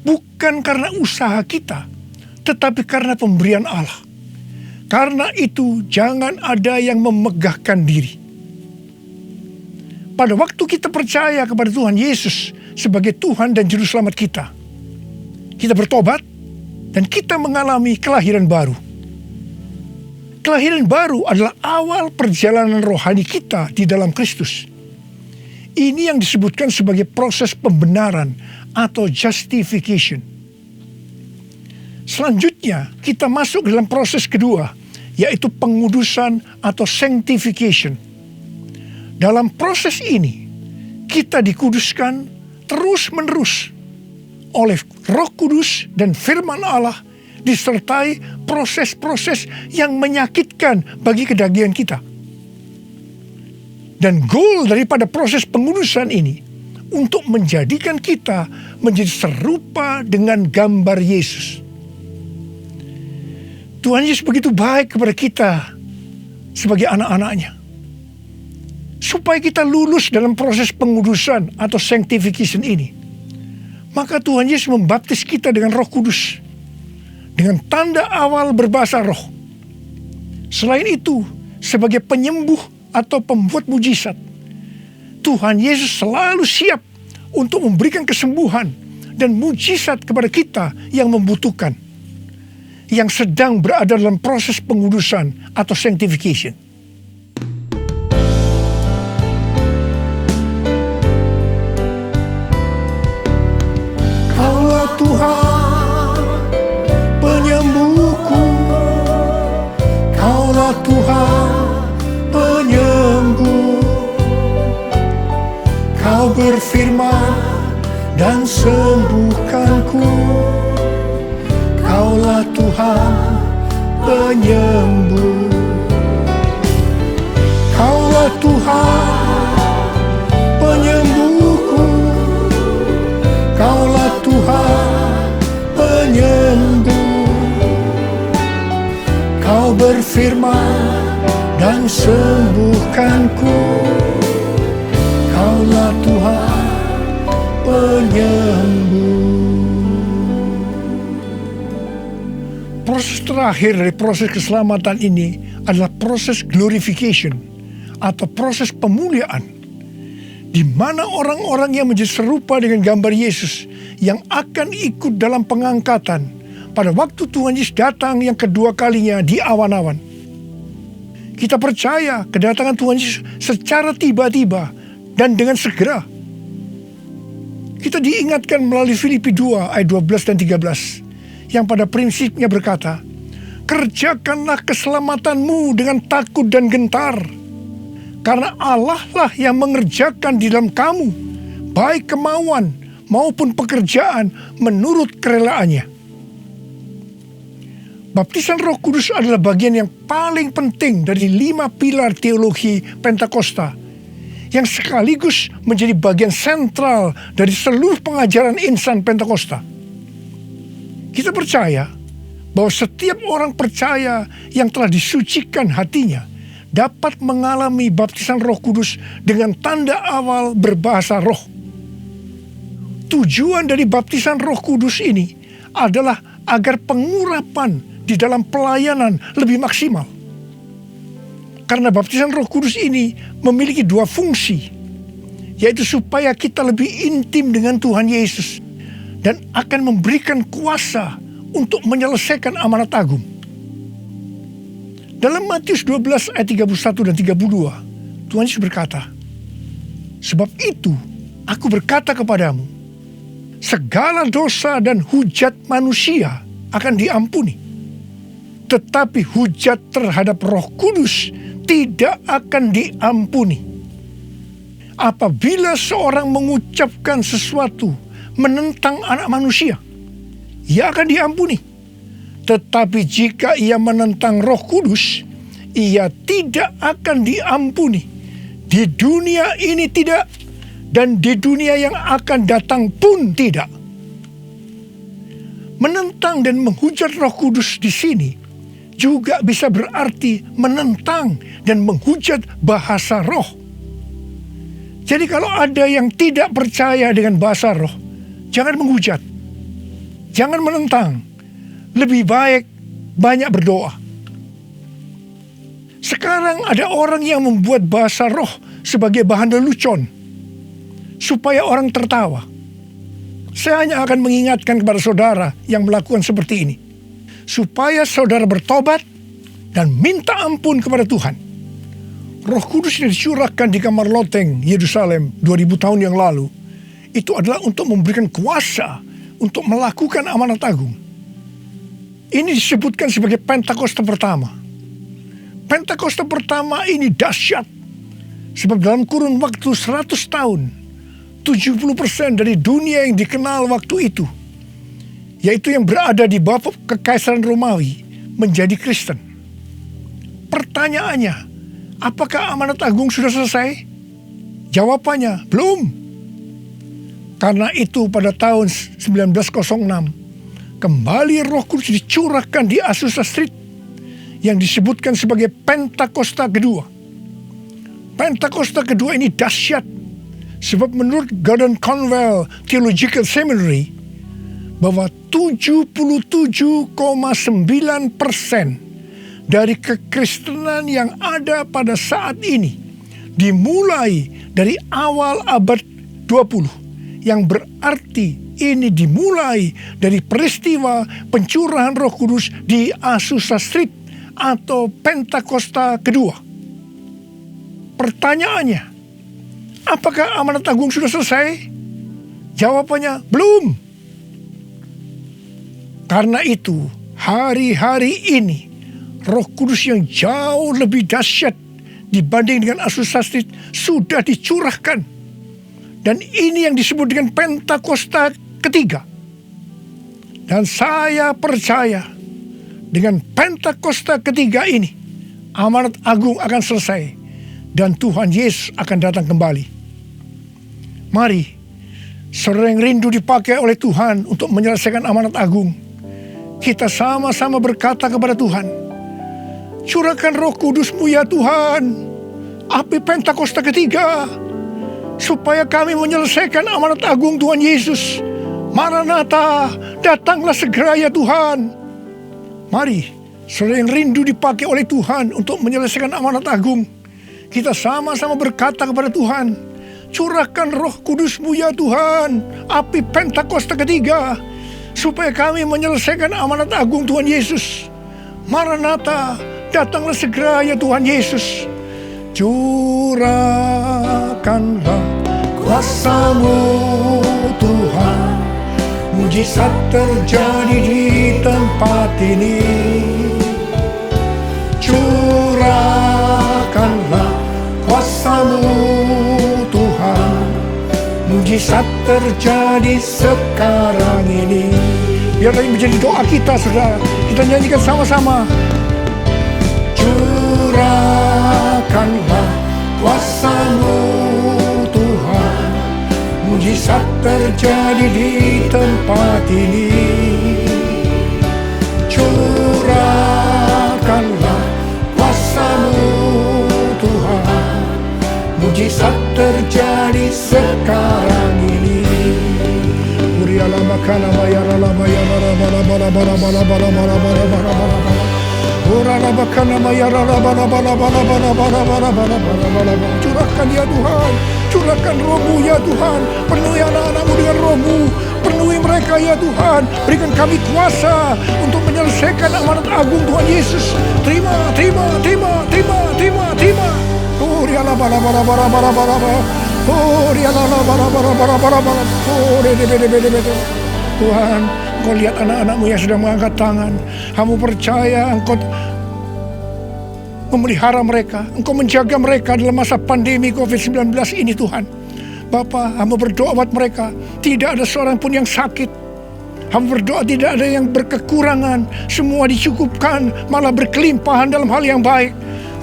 bukan karena usaha kita, tetapi karena pemberian Allah. Karena itu jangan ada yang memegahkan diri. Pada waktu kita percaya kepada Tuhan Yesus sebagai Tuhan dan Juru Selamat kita bertobat dan kita mengalami kelahiran baru. Kelahiran baru adalah awal perjalanan rohani kita di dalam Kristus. Ini yang disebutkan sebagai proses pembenaran atau justification. Selanjutnya kita masuk dalam proses kedua, yaitu pengudusan atau sanctification. Dalam proses ini kita dikuduskan terus-menerus oleh Roh Kudus dan firman Allah, disertai proses-proses yang menyakitkan bagi kedagingan kita. Dan goal daripada proses pengudusan ini untuk menjadikan kita menjadi serupa dengan gambar Yesus. Tuhan Yesus begitu baik kepada kita sebagai anak-anaknya, supaya kita lulus dalam proses pengudusan atau sanctification ini. Maka Tuhan Yesus membaptis kita dengan Roh Kudus, dengan tanda awal berbahasa roh. Selain itu, sebagai penyembuh atau pembuat mujizat, Tuhan Yesus selalu siap untuk memberikan kesembuhan dan mujizat kepada kita yang membutuhkan, yang sedang berada dalam proses pengudusan atau sanctification. Kaulah Tuhan penyembuhku, Kaulah Tuhan penyembuh. Kau berfirman dan sembuhkanku. Kaulah Tuhan penyembuh. Kaulah Tuhan penyembuhku. Kaulah Tuhan penyembuh. Kau berfirman dan sembuhkanku. Kaulah Tuhan penyembuh. Proses terakhir dari proses keselamatan ini adalah proses glorification atau proses pemuliaan, di mana orang-orang yang menjadi serupa dengan gambar Yesus yang akan ikut dalam pengangkatan pada waktu Tuhan Yesus datang yang kedua kalinya di awan-awan. Kita percaya kedatangan Tuhan Yesus secara tiba-tiba dan dengan segera. Kita diingatkan melalui Filipi 2 ayat 12 dan 13 yang pada prinsipnya berkata, kerjakanlah keselamatanmu dengan takut dan gentar, karena Allah lah yang mengerjakan di dalam kamu baik kemauan maupun pekerjaan menurut kerelaannya. Baptisan Roh Kudus adalah bagian yang paling penting dari 5 pilar teologi Pentakosta, yang sekaligus menjadi bagian sentral dari seluruh pengajaran insan Pentakosta. Kita percaya bahwa setiap orang percaya yang telah disucikan hatinya dapat mengalami baptisan Roh Kudus dengan tanda awal berbahasa roh. Tujuan dari baptisan Roh Kudus ini adalah agar pengurapan di dalam pelayanan lebih maksimal. Karena baptisan Roh Kudus ini memiliki 2 fungsi, yaitu supaya kita lebih intim dengan Tuhan Yesus dan akan memberikan kuasa untuk menyelesaikan amanat agung. Dalam Matius 12 ayat 31 dan 32, Tuhan Yesus berkata, sebab itu aku berkata kepadamu, segala dosa dan hujat manusia akan diampuni, tetapi hujat terhadap Roh Kudus tidak akan diampuni. Apabila seorang mengucapkan sesuatu menentang anak manusia, ia akan diampuni. Tetapi jika ia menentang Roh Kudus, ia tidak akan diampuni. Di dunia ini tidak, dan di dunia yang akan datang pun tidak. Menentang dan menghujat Roh Kudus di sini juga bisa berarti menentang dan menghujat bahasa roh. Jadi kalau ada yang tidak percaya dengan bahasa roh, jangan menghujat, jangan menentang. Lebih baik banyak berdoa. Sekarang ada orang yang membuat bahasa roh sebagai bahan lelucon supaya orang tertawa. Saya hanya akan mengingatkan kepada saudara yang melakukan seperti ini, supaya saudara bertobat dan minta ampun kepada Tuhan. Roh Kudus yang dicurahkan di kamar loteng Yerusalem 2000 tahun yang lalu, itu adalah untuk memberikan kuasa untuk melakukan amanat agung. Ini disebutkan sebagai Pentakosta pertama. Pentakosta pertama ini dahsyat, sebab dalam kurun waktu 100 tahun, 70% dari dunia yang dikenal waktu itu, yaitu yang berada di bawah kekaisaran Romawi, menjadi Kristen. Pertanyaannya, apakah amanat agung sudah selesai? Jawabannya, belum. Karena itu pada tahun 1906, kembali Roh Kudus dicurahkan di Azusa Street, yang disebutkan sebagai Pentakosta kedua. Pentakosta kedua ini dahsyat, sebab menurut Gordon Conwell Theological Seminary, bahwa 77,9% dari kekristenan yang ada pada saat ini dimulai dari awal abad 20, yang berarti ini dimulai dari peristiwa pencurahan Roh Kudus di Azusa Street atau Pentakosta kedua. Pertanyaannya, apakah amanat agung sudah selesai? Jawabannya, belum. Karena itu, hari-hari ini, Roh Kudus yang jauh lebih dahsyat dibanding dengan Azusa Street sudah dicurahkan. Dan ini yang disebut dengan Pentakosta ketiga. Dan saya percaya dengan Pentakosta ketiga ini, amanat agung akan selesai dan Tuhan Yesus akan datang kembali. Mari, saudara yang rindu dipakai oleh Tuhan untuk menyelesaikan amanat agung, kita sama-sama berkata kepada Tuhan, curahkan Roh Kudus-Mu ya Tuhan, api Pentakosta ketiga, supaya kami menyelesaikan amanat agung Tuhan Yesus. Maranatha, datanglah segera ya Tuhan. Mari, saudara yang rindu dipakai oleh Tuhan untuk menyelesaikan amanat agung, kita sama-sama berkata kepada Tuhan, curahkan Roh Kudus-Mu ya Tuhan, api Pentakosta ketiga, supaya kami menyelesaikan amanat agung Tuhan Yesus. Maranatha, datanglah segera ya Tuhan Yesus. Curahkanlah kuasa-Mu Tuhan, mujizat terjadi di tempat ini. Curahkanlah kuasa-Mu Tuhan, mujizat terjadi sekarang ini. Biarlah ini menjadi doa kita, saudara. Kita nyanyikan sama-sama. Curahkanlah kuasa-Mu Tuhan, mujizat terjadi di tempat ini. Curahkanlah kuasa-Mu Tuhan, mujizat terjadi sekarang ini. Uriala makana mayara la mayara la bala bala bala bala bala bala bala bala bala. Urala makana mayara la bala bala bala bala bala bala bala bala bala. Curahkan ya Tuhan, curahkan Roh-Mu ya Tuhan, penuhi anak-anak-Mu dengan Roh-Mu, penuhi mereka ya Tuhan, berikan kami kuasa untuk menyelesaikan amanat agung Tuhan Yesus. Terima, terima, terima, terima, terima, terima. Uriala bala bala bala bala bala bala. Tuhan, Engkau lihat anak-anak-Mu yang sedang mengangkat tangan. Kamu percaya Engkau memelihara mereka, Engkau menjaga mereka dalam masa pandemi COVID-19 ini Tuhan. Bapa, hamba berdoa buat mereka, tidak ada seorang pun yang sakit. Hamba berdoa tidak ada yang berkekurangan, semua dicukupkan, malah berkelimpahan dalam hal yang baik.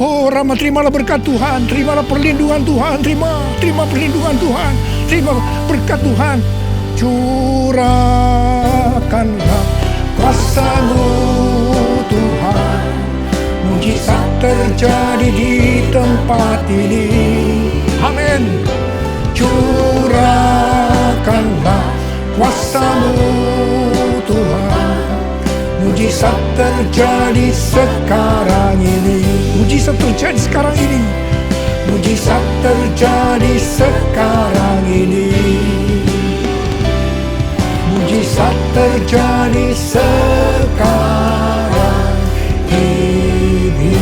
Oh Rama, terimalah berkat Tuhan, terimalah perlindungan Tuhan, terima perlindungan Tuhan, terima berkat Tuhan. Curahkanlah kuasa-Mu Tuhan, mujizat terjadi di tempat ini. Amin. Curahkanlah kuasa-Mu Tuhan, mujizat terjadi sekarang ini. Mujizat terjadi sekarang ini. Mujizat terjadi sekarang ini. Mujizat terjadi sekarang ini.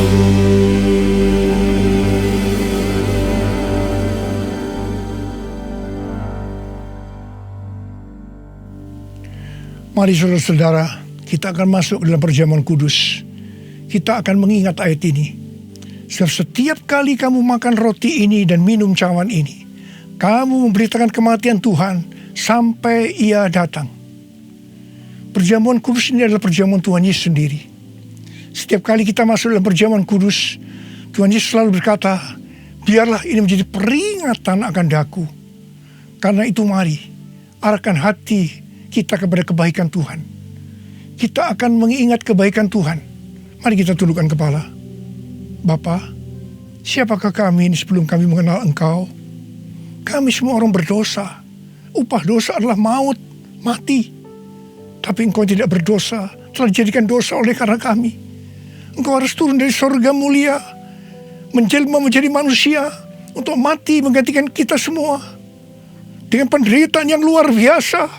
Mari saudara-saudara, kita akan masuk dalam perjamuan kudus. Kita akan mengingat ayat ini. Setiap kali kamu makan roti ini dan minum cawan ini, kamu memberitakan kematian Tuhan sampai Ia datang. Perjamuan kudus ini adalah perjamuan Tuhan Yesus sendiri. Setiap kali kita masuk dalam perjamuan kudus, Tuhan Yesus selalu berkata, biarlah ini menjadi peringatan akan daku. Karena itu mari, arahkan hati kita kepada kebaikan Tuhan. Kita akan mengingat kebaikan Tuhan. Mari kita tundukkan kepala. Bapa, siapakah kami ini sebelum kami mengenal Engkau? Kami semua orang berdosa. Upah dosa adalah maut, mati. Tapi Engkau tidak berdosa, telah dijadikan dosa oleh karena kami. Engkau harus turun dari surga mulia, menjelma menjadi manusia, untuk mati menggantikan kita semua. Dengan penderitaan yang luar biasa.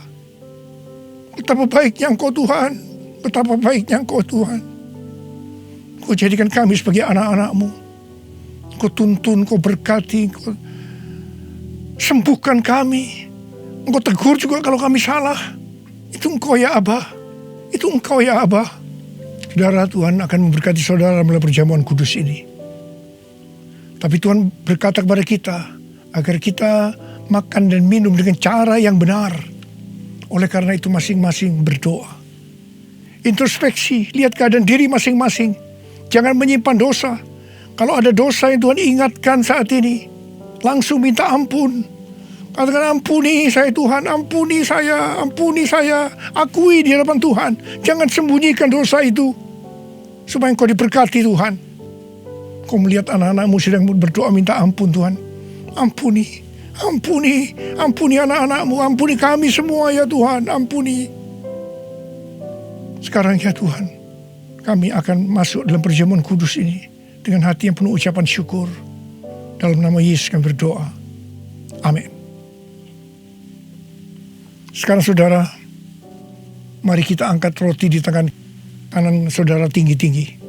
Betapa baiknya Engkau Tuhan, betapa baiknya Engkau Tuhan. Kau jadikan kami sebagai anak-anak-Mu. Kau tuntun, Kau berkati, Kau sembuhkan kami. Engkau tegur juga kalau kami salah. Itu Engkau ya Abah. Itu Engkau ya Abah. Saudara, Tuhan akan memberkati saudara melalui perjamuan kudus ini. Tapi Tuhan berkata kepada kita, agar kita makan dan minum dengan cara yang benar. Oleh karena itu masing-masing berdoa. Introspeksi, lihat keadaan diri masing-masing. Jangan menyimpan dosa. Kalau ada dosa yang Tuhan ingatkan saat ini, langsung minta ampun. Katakan, ampuni saya Tuhan, ampuni saya, akui di hadapan Tuhan. Jangan sembunyikan dosa itu, supaya Engkau diberkati Tuhan. Kau melihat anak-anak-Mu sedang berdoa minta ampun Tuhan. Ampuni anak-anak-Mu, ampuni kami semua ya Tuhan, ampuni. Sekarang ya Tuhan, kami akan masuk dalam perjamuan kudus ini dengan hati yang penuh ucapan syukur. Dalam nama Yesus kami berdoa. Amin. Sekarang saudara, mari kita angkat roti di tangan kanan saudara tinggi-tinggi.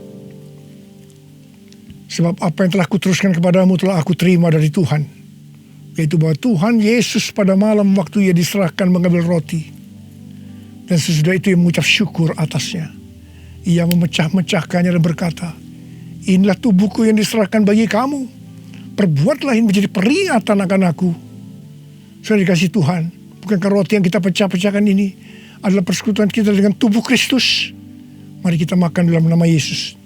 Sebab apa yang telah kuteruskan kepadamu telah aku terima dari Tuhan. Yaitu bahwa Tuhan Yesus pada malam waktu Ia diserahkan mengambil roti. Dan sesudah itu Ia mengucap syukur atasnya. Ia memecah-mecahkannya dan berkata, inilah tubuhku yang diserahkan bagi kamu. Perbuatlah ini menjadi peringatan akan aku. Saudara dikasih Tuhan, bukankah roti yang kita pecah-pecahkan ini adalah persekutuan kita dengan tubuh Kristus? Mari kita makan dalam nama Yesus.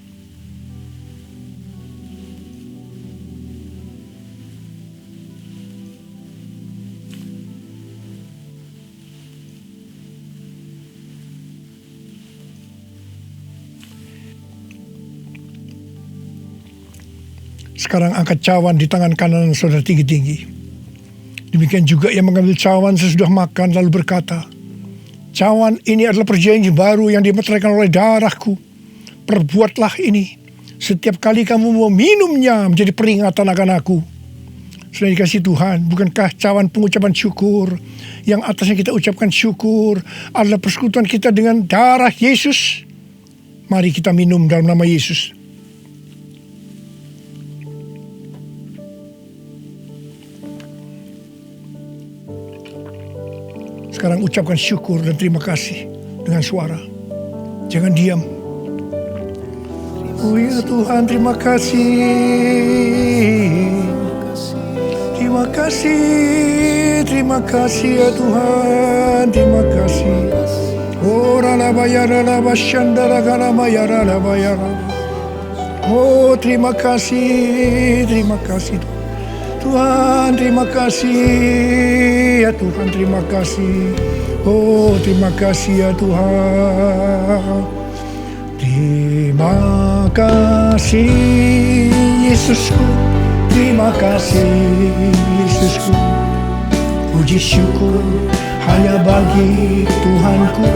Sekarang angkat cawan di tangan kanan saudara tinggi-tinggi. Demikian juga yang mengambil cawan sesudah makan lalu berkata, cawan ini adalah perjanjian baru yang dimeteraikan oleh darahku. Perbuatlah ini setiap kali kamu mau minumnya menjadi peringatan akan aku. Sudah dikasih Tuhan, bukankah cawan pengucapan syukur yang atasnya kita ucapkan syukur adalah persekutuan kita dengan darah Yesus? Mari kita minum dalam nama Yesus. Sekarang ucapkan syukur dan terima kasih dengan suara. Jangan diam. Oh ya Tuhan, terima kasih. Terima kasih ya Tuhan. Terima kasih. Ora la bayara la bashandara gala bayara la bayara. Oh, terima kasih Tuhan, terima kasih ya Tuhan, terima kasih. Oh, terima kasih ya Tuhan. Terima kasih Yesusku, terima kasih Yesusku. Puji syukur hanya bagi Tuhanku.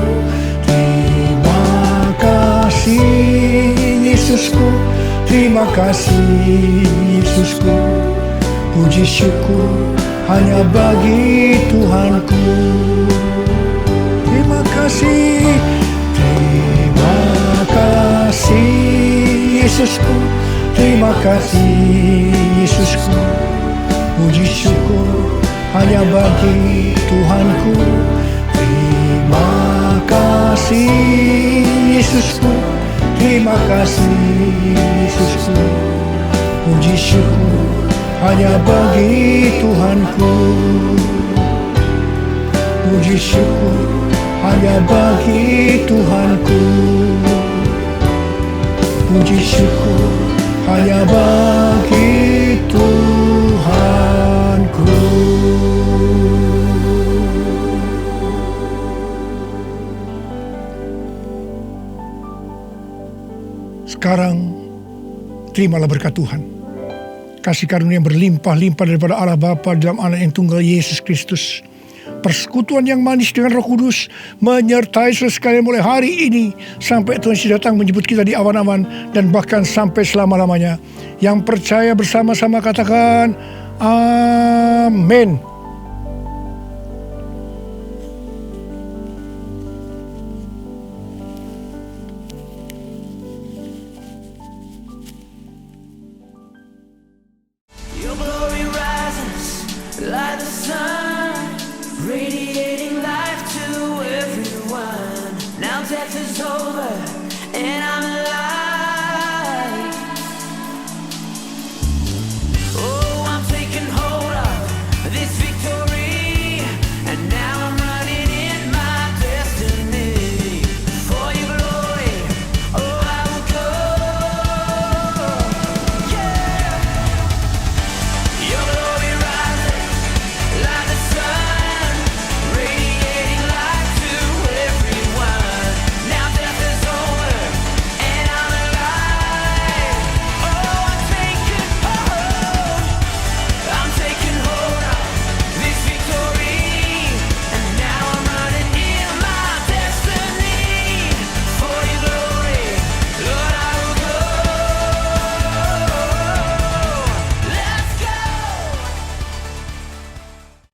Terima kasih Yesusku, terima kasih Yesusku. Puji syukur hanya bagi Tuhanku. Terima kasih, terima kasih Yesusku, terima kasih Yesusku. Puji syukur hanya bagi Tuhanku. Terima kasih Yesusku, terima kasih Yesusku. Puji syukur hanya bagi Tuhanku. Puji syukur hanya bagi Tuhanku. Puji syukur hanya bagi Tuhanku. Sekarang terimalah berkat Tuhan. Kasih karunia yang berlimpah-limpah daripada Allah Bapa dalam Anak yang tunggal Yesus Kristus. Persekutuan yang manis dengan Roh Kudus menyertai saudara sekalian mulai hari ini sampai Tuhan Yesus datang menjemput kita di awan-awan dan bahkan sampai selama-lamanya. Yang percaya bersama-sama katakan amin. Your glory rises like the sun, radiating life to everyone. Now death is over, and I'm